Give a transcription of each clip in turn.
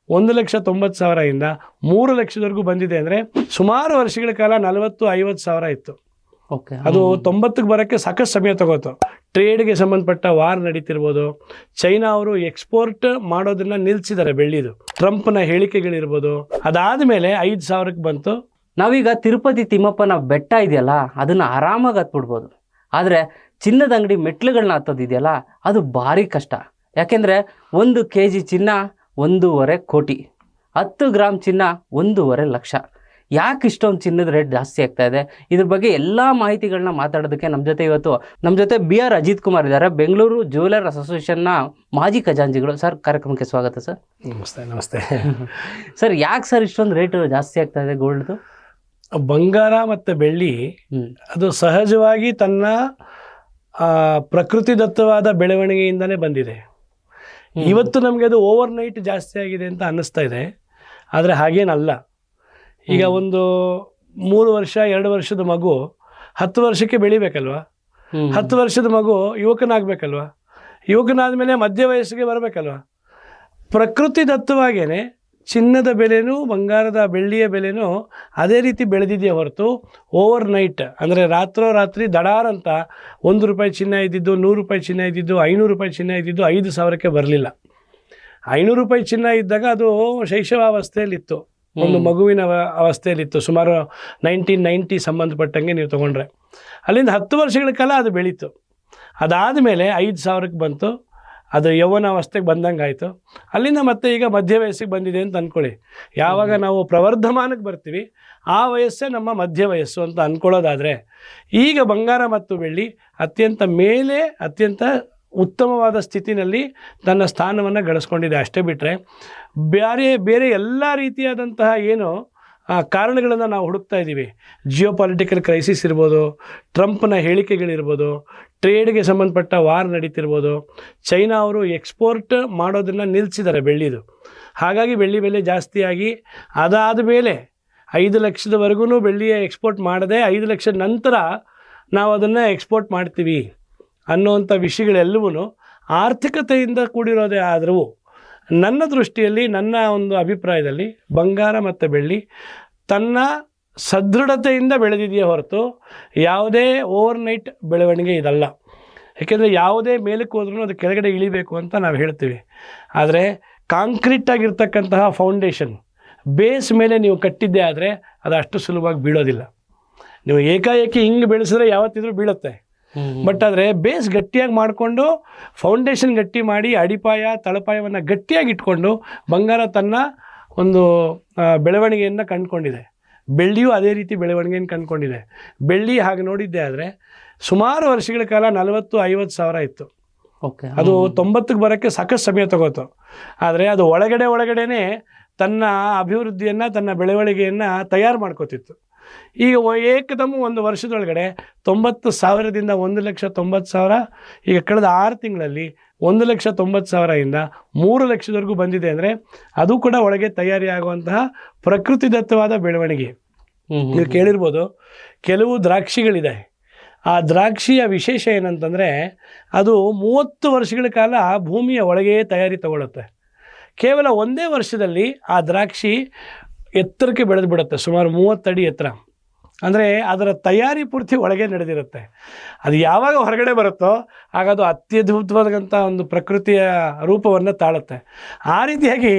1,90,000 ಇಂದ 3 ಲಕ್ಷದವರೆಗೂ ಬಂದಿದೆ. ಅಂದರೆ ಸುಮಾರು ವರ್ಷಗಳ ಕಾಲ 40-50 ಸಾವಿರ ಇತ್ತು. ಅದು 90ಕ್ಕೆ ಬರೋಕ್ಕೆ ಸಾಕಷ್ಟು ಸಮಯ ತಗೋತು. ಟ್ರೇಡ್ಗೆ ಸಂಬಂಧಪಟ್ಟ ವಾರ್ ನಡೀತಿರ್ಬೋದು, ಚೈನಾ ಅವರು ಎಕ್ಸ್ಪೋರ್ಟ್ ಮಾಡೋದನ್ನ ನಿಲ್ಲಿಸಿದ್ದಾರೆ ಬೆಳ್ಳಿದು, ಟ್ರಂಪ್ನ ಹೇಳಿಕೆಗಳಿರ್ಬೋದು. ಅದಾದಮೇಲೆ 5,000ಕ್ಕೆ ಬಂತು. ನಾವೀಗ ತಿರುಪತಿ ತಿಮ್ಮಪ್ಪನ ಬೆಟ್ಟ ಇದೆಯಲ್ಲ, ಅದನ್ನು ಆರಾಮಾಗಿ ಹತ್ಬಿಡ್ಬೋದು. ಆದರೆ ಚಿನ್ನದ ಅಂಗಡಿ ಮೆಟ್ಲುಗಳನ್ನ ಹತ್ತೋದಿದೆಯಲ್ಲ, ಅದು ಭಾರಿ ಕಷ್ಟ. ಯಾಕೆಂದರೆ 1 kg ಚಿನ್ನ 1.5 ಕೋಟಿ, 10 ಗ್ರಾಮ್ ಚಿನ್ನ 1.5 ಲಕ್ಷ. ಯಾಕೆ ಇಷ್ಟೊಂದು ಚಿನ್ನದ ರೇಟ್ ಜಾಸ್ತಿ ಆಗ್ತಾ ಇದೆ? ಇದ್ರ ಬಗ್ಗೆ ಎಲ್ಲ ಮಾಹಿತಿಗಳನ್ನ ಮಾತಾಡೋದಕ್ಕೆ ನಮ್ಮ ಜೊತೆ BR ಅಜಿತ್ ಕುಮಾರ್ ಇದ್ದಾರೆ, ಬೆಂಗಳೂರು ಜ್ಯುವೆಲರ್ಸ್ ಅಸೋಸಿಯೇಷನ್ನ ಮಾಜಿ ಖಜಾಂಚಿಗಳು. ಸರ್, ಕಾರ್ಯಕ್ರಮಕ್ಕೆ ಸ್ವಾಗತ ಸರ್. ನಮಸ್ತೆ ಸರ್, ಯಾಕೆ ಸರ್ ಇಷ್ಟೊಂದು ರೇಟ್ ಜಾಸ್ತಿ ಆಗ್ತಾ ಇದೆ ಗೋಲ್ಡ್ದು? ಬಂಗಾರ ಮತ್ತು ಬೆಳ್ಳಿ ಅದು ಸಹಜವಾಗಿ ತನ್ನ ಪ್ರಕೃತಿದತ್ತವಾದ ಬೆಳವಣಿಗೆಯಿಂದನೇ ಬಂದಿದೆ. ಇವತ್ತು ನಮಗೆ ಅದು ಓವರ್ನೈಟ್ ಜಾಸ್ತಿ ಆಗಿದೆ ಅಂತ ಅನ್ನಿಸ್ತಾ ಇದೆ, ಆದರೆ ಹಾಗೇನಲ್ಲ. ಈಗ ಒಂದು 3 ವರ್ಷ 2 ವರ್ಷದ ಮಗು 10 ವರ್ಷಕ್ಕೆ ಬೆಳಿಬೇಕಲ್ವ, 10 ವರ್ಷದ ಮಗು ಯುವಕನಾಗಬೇಕಲ್ವ, ಯುವಕನಾದ ಮೇಲೆ ಮಧ್ಯ ವಯಸ್ಸಿಗೆ ಬರಬೇಕಲ್ವ. ಪ್ರಕೃತಿದತ್ತವಾಗೇ ಚಿನ್ನದ ಬೆಲೆನೂ ಬಂಗಾರದ ಬೆಳ್ಳಿಯ ಬೆಲೆನೂ ಅದೇ ರೀತಿ ಬೆಳೆದಿದೆಯೇ ಹೊರತು ಓವರ್ನೈಟ್ ಅಂದರೆ ರಾತ್ರೋರಾತ್ರಿ ದಡಾರ್ ಅಂತ 1 ರೂಪಾಯಿ ಚಿನ್ನ ಇದ್ದಿದ್ದು, 100 ರೂಪಾಯಿ ಚಿನ್ನ ಇದ್ದಿದ್ದು, 500 ರೂಪಾಯಿ ಚಿನ್ನ ಇದ್ದಿದ್ದು 5,000ಕ್ಕೆ ಬರಲಿಲ್ಲ. 500 ರೂಪಾಯಿ ಚಿನ್ನ ಇದ್ದಾಗ ಅದು ಶೈಶವಾವಸ್ಥೆಯಲ್ಲಿತ್ತು, ಒಂದು ಮಗುವಿನ ಅವಸ್ಥೆಯಲ್ಲಿತ್ತು. ಸುಮಾರು 1990 ಸಂಬಂಧಪಟ್ಟಂಗೆ ನೀವು ತೊಗೊಂಡ್ರೆ ಅಲ್ಲಿಂದ 10 ವರ್ಷಗಳ ಕಾಲ ಅದು ಬೆಳೀತು. ಅದಾದಮೇಲೆ 5,000ಕ್ಕೆ ಬಂತು. ಅದು ಯೌವನಾವಸ್ಥೆಗೆ ಬಂದಂಗೆ ಆಯಿತು. ಅಲ್ಲಿಂದ ಮತ್ತೆ ಈಗ ಮಧ್ಯ ವಯಸ್ಸಿಗೆ ಬಂದಿದೆ ಅಂತ ಅಂದ್ಕೊಳ್ಳಿ. ಯಾವಾಗ ನಾವು ಪ್ರವರ್ಧಮಾನಕ್ಕೆ ಬರ್ತೀವಿ ಆ ವಯಸ್ಸೇ ನಮ್ಮ ಮಧ್ಯ ವಯಸ್ಸು ಅಂತ ಅಂದ್ಕೊಳ್ಳೋದಾದರೆ, ಈಗ ಬಂಗಾರ ಮತ್ತು ಬೆಳ್ಳಿ ಅತ್ಯಂತ ಉತ್ತಮವಾದ ಸ್ಥಿತಿನಲ್ಲಿ ತನ್ನ ಸ್ಥಾನವನ್ನು ಗಳಿಸ್ಕೊಂಡಿದೆ. ಅಷ್ಟೇ ಬಿಟ್ಟರೆ ಬೇರೆ ಎಲ್ಲ ರೀತಿಯಾದಂತಹ ಏನು ಕಾರಣಗಳನ್ನು ನಾವು ಹುಡುಕ್ತಾ ಇದ್ದೀವಿ. ಜಿಯೋಪಾಲಿಟಿಕಲ್ ಕ್ರೈಸಿಸ್ ಇರ್ಬೋದು, ಟ್ರಂಪ್ನ ಹೇಳಿಕೆಗಳಿರ್ಬೋದು, ಟ್ರೇಡ್ಗೆ ಸಂಬಂಧಪಟ್ಟ ವಾರ್ ನಡೀತಿರ್ಬೋದು, ಚೈನಾ ಅವರು ಎಕ್ಸ್ಪೋರ್ಟ್ ಮಾಡೋದನ್ನು ನಿಲ್ಲಿಸಿದ್ದಾರೆ ಬೆಳ್ಳಿದು. ಹಾಗಾಗಿ ಬೆಳ್ಳಿ ಬೆಲೆ ಜಾಸ್ತಿಯಾಗಿ ಅದಾದ ಮೇಲೆ 5 ಲಕ್ಷದವರೆಗೂ ಬೆಳ್ಳಿಯ ಎಕ್ಸ್ಪೋರ್ಟ್ ಮಾಡದೆ 5 ಲಕ್ಷ ನಂತರ ನಾವು ಅದನ್ನು ಎಕ್ಸ್ಪೋರ್ಟ್ ಮಾಡ್ತೀವಿ ಅನ್ನುವಂಥ ವಿಷಯಗಳೆಲ್ಲವೂ ಆರ್ಥಿಕತೆಯಿಂದ ಕೂಡಿರೋದೇ ಆದರೂ ನನ್ನ ದೃಷ್ಟಿಯಲ್ಲಿ, ನನ್ನ ಒಂದು ಅಭಿಪ್ರಾಯದಲ್ಲಿ ಬಂಗಾರ ಮತ್ತು ಬೆಳ್ಳಿ ತನ್ನ ಸದೃಢತೆಯಿಂದ ಬೆಳೆದಿದೆಯೇ ಹೊರತು ಯಾವುದೇ ಓವರ್ನೈಟ್ ಬೆಳವಣಿಗೆ ಇದಲ್ಲ. ಏಕೆಂದರೆ ಯಾವುದೇ ಮೇಲಕ್ಕೆ ಹೋದ್ರೂ ಅದು ಕೆಳಗಡೆ ಇಳಿಬೇಕು ಅಂತ ನಾವು ಹೇಳ್ತೀವಿ. ಆದರೆ ಕಾಂಕ್ರೀಟ್ ಆಗಿರ್ತಕ್ಕಂತಹ ಫೌಂಡೇಶನ್ ಬೇಸ್ ಮೇಲೆ ನೀವು ಕಟ್ಟಿದ್ದೇ ಆದರೆ ಅದು ಅಷ್ಟು ಸುಲಭವಾಗಿ ಬೀಳೋದಿಲ್ಲ. ನೀವು ಏಕಾಏಕಿ ಹಿಂಗೆ ಬೆಳೆಸಿದ್ರೆ ಯಾವತ್ತಿದ್ರೂ ಬೀಳುತ್ತೆ. ಬಟ್ ಆದರೆ ಬೇಸ್ ಗಟ್ಟಿಯಾಗಿ ಮಾಡಿಕೊಂಡು ಫೌಂಡೇಶನ್ ಗಟ್ಟಿ ಮಾಡಿ ಅಡಿಪಾಯ ತಳಪಾಯವನ್ನು ಗಟ್ಟಿಯಾಗಿ ಇಟ್ಕೊಂಡು ಬಂಗಾರ ತನ್ನ ಒಂದು ಬೆಳವಣಿಗೆಯನ್ನು ಕಂಡುಕೊಂಡಿದೆ. ಬೆಳ್ಳಿಯೂ ಅದೇ ರೀತಿ ಬೆಳವಣಿಗೆಯನ್ನು ಕಂಡುಕೊಂಡಿದೆ. ಬೆಳ್ಳಿ ಹಾಗೆ ನೋಡಿದ್ದೆ ಆದರೆ ಸುಮಾರು ವರ್ಷಗಳ ಕಾಲ 40-50 ಸಾವಿರ ಇತ್ತು. ಅದು 90ಕ್ಕೆ ಬರೋಕ್ಕೆ ಸಾಕಷ್ಟು ಸಮಯ ತಗೋತು. ಆದರೆ ಅದು ಒಳಗಡೆನೇ ತನ್ನ ಅಭಿವೃದ್ಧಿಯನ್ನು, ತನ್ನ ಬೆಳವಣಿಗೆಯನ್ನು ತಯಾರು ಮಾಡ್ಕೋತಿತ್ತು. ಈಗ ಏಕದಮ್ 1 ವರ್ಷದೊಳಗಡೆ 90,000ದಿಂದ 1,90,000, ಈಗ ಕಳೆದ 6 ತಿಂಗಳಲ್ಲಿ 1,90,000 ಇಂದ 3 ಲಕ್ಷದವರೆಗೂ ಬಂದಿದೆ. ಅಂದರೆ ಅದು ಕೂಡ ಒಳಗೆ ತಯಾರಿ ಆಗುವಂತಹ ಪ್ರಕೃತಿದತ್ತವಾದ ಬೆಳವಣಿಗೆ. ನೀವು ಕೇಳಿರ್ಬೋದು, ಕೆಲವು ದ್ರಾಕ್ಷಿಗಳಿದೆ. ಆ ದ್ರಾಕ್ಷಿಯ ವಿಶೇಷ ಏನಂತಂದರೆ ಅದು 30 ವರ್ಷಗಳ ಕಾಲ ಭೂಮಿಯ ಒಳಗೆ ತಯಾರಿ ತಗೊಳ್ಳುತ್ತೆ. ಕೇವಲ 1 ವರ್ಷದಲ್ಲಿ ಆ ದ್ರಾಕ್ಷಿ ಎತ್ತರಕ್ಕೆ ಬೆಳೆದು ಬಿಡುತ್ತೆ, ಸುಮಾರು 30 ಅಡಿ ಎತ್ತರ. ಅಂದರೆ ಅದರ ತಯಾರಿ ಪೂರ್ತಿ ಒಳಗೆ ನಡೆದಿರುತ್ತೆ. ಅದು ಯಾವಾಗ ಹೊರಗಡೆ ಬರುತ್ತೋ ಆಗ ಅದು ಅತ್ಯದ್ಭುತವಾದಂಥ ಒಂದು ಪ್ರಕೃತಿಯ ರೂಪವನ್ನು ತಾಳುತ್ತೆ. ಆ ರೀತಿಯಾಗಿ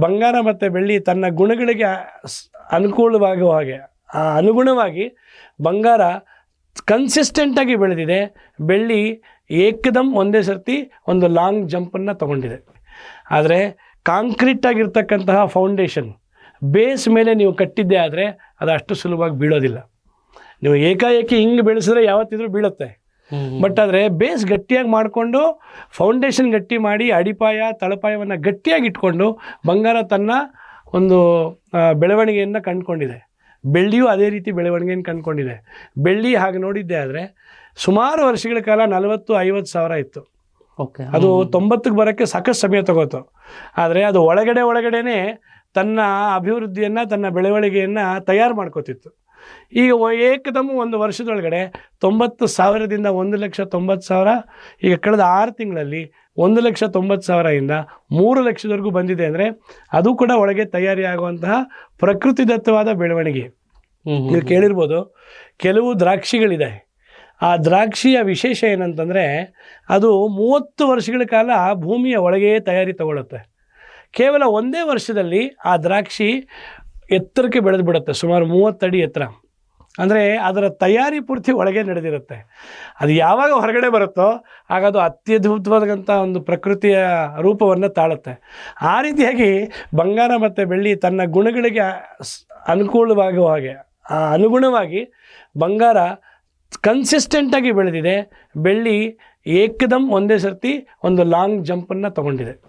ಬಂಗಾರ ಮತ್ತು ಬೆಳ್ಳಿ ತನ್ನ ಗುಣಗಳಿಗೆ ಅನುಕೂಲವಾಗುವ ಹಾಗೆ ಅನುಗುಣವಾಗಿ ಬಂಗಾರ ಕನ್ಸಿಸ್ಟೆಂಟಾಗಿ ಬೆಳೆದಿದೆ. ಬೆಳ್ಳಿ ಏಕದಮ್ ಒಂದೇ ಸರ್ತಿ ಒಂದು ಲಾಂಗ್ ಜಂಪನ್ನು ತಗೊಂಡಿದೆ. ಆದರೆ ಕಾಂಕ್ರೀಟ್ ಆಗಿರ್ತಕ್ಕಂತಹ ಫೌಂಡೇಶನ್ ಬೇಸ್ ಮೇಲೆ ನೀವು ಕಟ್ಟಿದ್ದೇ ಆದರೆ ಅದು ಅಷ್ಟು ಸುಲಭವಾಗಿ ಬೀಳೋದಿಲ್ಲ. ನೀವು ಏಕಾಏಕಿ ಹಿಂಗೆ ಬೆಳೆಸಿದ್ರೆ ಯಾವತ್ತಿದ್ರೂ ಬೀಳುತ್ತೆ. ಬಟ್ ಆದರೆ ಬೇಸ್ ಗಟ್ಟಿಯಾಗಿ ಮಾಡಿಕೊಂಡು ಫೌಂಡೇಶನ್ ಗಟ್ಟಿ ಮಾಡಿ ಅಡಿಪಾಯ ತಳಪಾಯವನ್ನು ಗಟ್ಟಿಯಾಗಿ ಇಟ್ಕೊಂಡು ಬಂಗಾರ ತನ್ನ ಒಂದು ಬೆಳವಣಿಗೆಯನ್ನು ಕಂಡುಕೊಂಡಿದೆ. ಬೆಳ್ಳಿಯೂ ಅದೇ ರೀತಿ ಬೆಳವಣಿಗೆಯನ್ನು ಕಂಡುಕೊಂಡಿದೆ. ಬೆಳ್ಳಿ ಹಾಗೆ ನೋಡಿದ್ದೆ ಆದರೆ ಸುಮಾರು ವರ್ಷಗಳ ಕಾಲ 40-50 ಸಾವಿರ ಇತ್ತು. ಅದು 90ಕ್ಕೆ ಬರೋಕ್ಕೆ ಸಾಕಷ್ಟು ಸಮಯ ತಗೋತು. ಆದರೆ ಅದು ಒಳಗಡೆನೇ ತನ್ನ ಅಭಿವೃದ್ಧಿಯನ್ನು, ತನ್ನ ಬೆಳವಣಿಗೆಯನ್ನು ತಯಾರು ಮಾಡ್ಕೋತಿತ್ತು. ಈಗ ಏಕದಮ್ 1 ವರ್ಷದೊಳಗಡೆ 90,000ದಿಂದ 1,90,000, ಈಗ ಕಳೆದ 6 ತಿಂಗಳಲ್ಲಿ 1,90,000 3 ಲಕ್ಷದವರೆಗೂ ಬಂದಿದೆ ಅಂದರೆ ಅದು ಕೂಡ ಒಳಗೆ ತಯಾರಿ ಆಗುವಂತಹ ಪ್ರಕೃತಿದತ್ತವಾದ ಬೆಳವಣಿಗೆ. ನೀವು ಕೇಳಿರ್ಬೋದು, ಕೆಲವು ದ್ರಾಕ್ಷಿಗಳಿದೆ, ಆ ದ್ರಾಕ್ಷಿಯ ವಿಶೇಷ ಏನಂತಂದರೆ ಅದು 30 ವರ್ಷಗಳ ಕಾಲ ಭೂಮಿಯ ಒಳಗೆ ತಯಾರಿ ತಗೊಳ್ಳುತ್ತೆ. ಕೇವಲ ಒಂದೇ ವರ್ಷದಲ್ಲಿ ಆ ದ್ರಾಕ್ಷಿ ಎತ್ತರಕ್ಕೆ ಬೆಳೆದು ಬಿಡುತ್ತೆ, ಸುಮಾರು 30 ಅಡಿ ಎತ್ತರ. ಅಂದರೆ ಅದರ ತಯಾರಿ ಪೂರ್ತಿ ಒಳಗೆ ನಡೆದಿರುತ್ತೆ. ಅದು ಯಾವಾಗ ಹೊರಗಡೆ ಬರುತ್ತೋ ಆಗ ಅದು ಅತ್ಯದ್ಭುತವಾದಂಥ ಒಂದು ಪ್ರಕೃತಿಯ ರೂಪವನ್ನು ತಾಳುತ್ತೆ. ಆ ರೀತಿಯಾಗಿ ಬಂಗಾರ ಮತ್ತು ಬೆಳ್ಳಿ ತನ್ನ ಗುಣಗಳಿಗೆ ಅನುಕೂಲವಾಗುವ ಹಾಗೆ ಅನುಗುಣವಾಗಿ ಬಂಗಾರ ಕನ್ಸಿಸ್ಟೆಂಟಾಗಿ ಬೆಳೆದಿದೆ. ಬೆಳ್ಳಿ ಏಕದಮ್ ಒಂದೇ ಸರ್ತಿ ಒಂದು ಲಾಂಗ್ ಜಂಪನ್ನು ತಗೊಂಡಿದೆ.